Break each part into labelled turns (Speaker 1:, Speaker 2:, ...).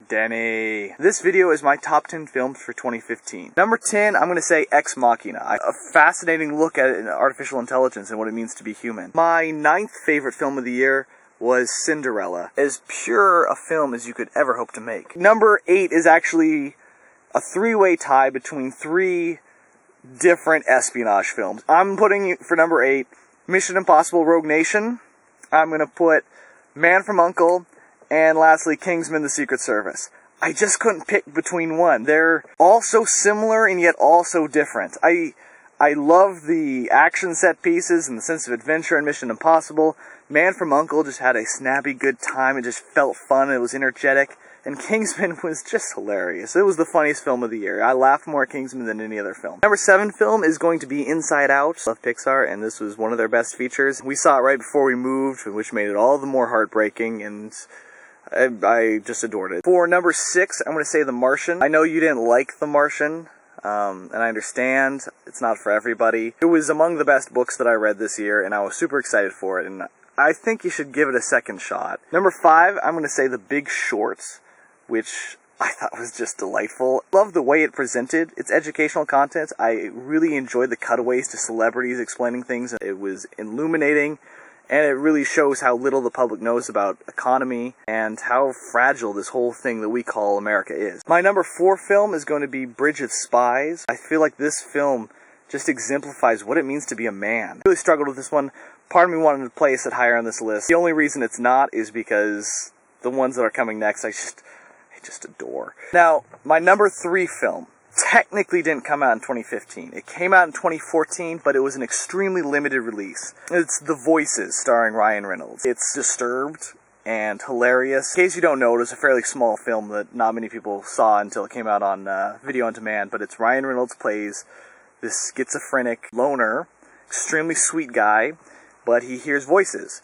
Speaker 1: Denny. This video is my top 10 films for 2015. Number 10, I'm going to say Ex Machina. A fascinating look at artificial intelligence and what it means to be human. My 9th favorite film of the year was Cinderella. As pure a film as you could ever hope to make. Number 8 is actually a three-way tie between 3 different espionage films. I'm putting for number 8, Mission Impossible Rogue Nation. I'm going to put Man from U.N.C.L.E. and lastly, Kingsman: The Secret Service. I just couldn't pick between one. They're all so similar and yet all so different. I love the action set pieces and the sense of adventure in Mission Impossible. Man from U.N.C.L.E. just had a snappy good time. It just felt fun. It was energetic. And Kingsman was just hilarious. It was the funniest film of the year. I laughed more at Kingsman than any other film. Number 7 film is going to be Inside Out. I love Pixar, and this was one of their best features. We saw it right before we moved, which made it all the more heartbreaking, and I just adored it. For number 6, I'm going to say The Martian. I know you didn't like The Martian, and I understand it's not for everybody. It was among the best books that I read this year, and I was super excited for it, and I think you should give it a second shot. Number 5, I'm going to say The Big Short, which I thought was just delightful. I love the way it presented its educational content. I really enjoyed the cutaways to celebrities explaining things. It was illuminating, and it really shows how little the public knows about economy and how fragile this whole thing that we call America is. My number 4 film is going to be Bridge of Spies. I feel like this film just exemplifies what it means to be a man. I really struggled with this one. Part of me wanted to place it higher on this list. The only reason it's not is because the ones that are coming next, I just adore. Now, my number 3 film technically didn't come out in 2015. It came out in 2014, but it was an extremely limited release. It's The Voices, starring Ryan Reynolds. It's disturbed and hilarious. In case you don't know, it was a fairly small film that not many people saw until it came out on video on demand, but it's Ryan Reynolds plays this schizophrenic loner, extremely sweet guy, but he hears voices.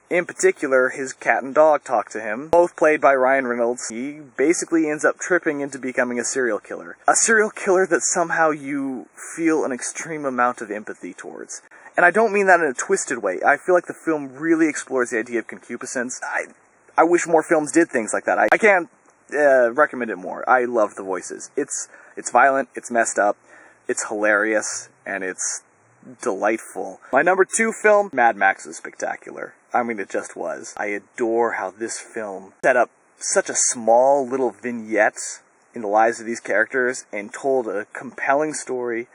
Speaker 1: In particular, his cat and dog talk to him, both played by Ryan Reynolds. He basically ends up tripping into becoming a serial killer. A serial killer that somehow you feel an extreme amount of empathy towards. And I don't mean that in a twisted way. I feel like the film really explores the idea of concupiscence. I wish more films did things like that. I can't recommend it more. I love The Voices. It's violent, it's messed up, it's hilarious, and it's delightful. My number 2 film, Mad Max is spectacular. I mean, it just was. I adore how this film set up such a small little vignette in the lives of these characters and told a compelling story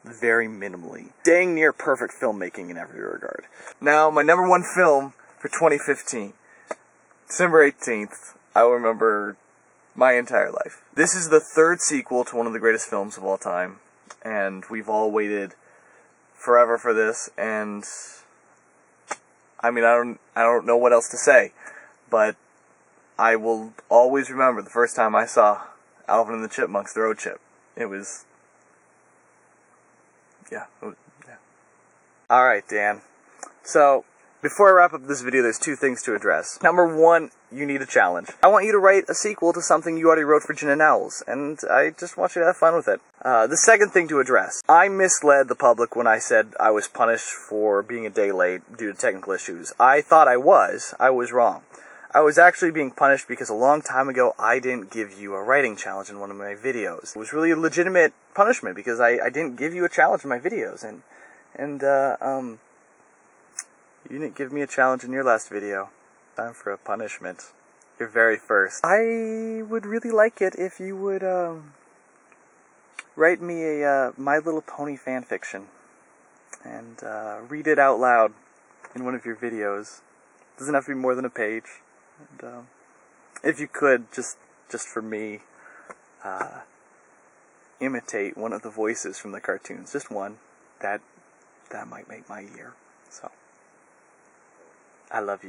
Speaker 1: very minimally. Dang near perfect filmmaking in every regard. Now, my number 1 film for 2015. December 18th, I will remember my entire life. This is the 3rd sequel to one of the greatest films of all time, and we've all waited forever for this, and I mean, I don't know what else to say, but I will always remember the first time I saw Alvin and the Chipmunks, The Road Chip. It was, yeah. Alright, Dan. So, before I wrap up this video, there's 2 things to address. Number 1, you need a challenge. I want you to write a sequel to something you already wrote for Gin and Owls, and I just want you to have fun with it. The second thing to address. I misled the public when I said I was punished for being a day late due to technical issues. I thought I was. I was wrong. I was actually being punished because a long time ago I didn't give you a writing challenge in one of my videos. It was really a legitimate punishment because I didn't give you a challenge in my videos, and you didn't give me a challenge in your last video. Time for a punishment. Your very first. I would really like it if you would write me a My Little Pony fanfiction and read it out loud in one of your videos. It doesn't have to be more than a page. And if you could, just for me, imitate one of the voices from the cartoons. Just one. That might make my year. So, I love you.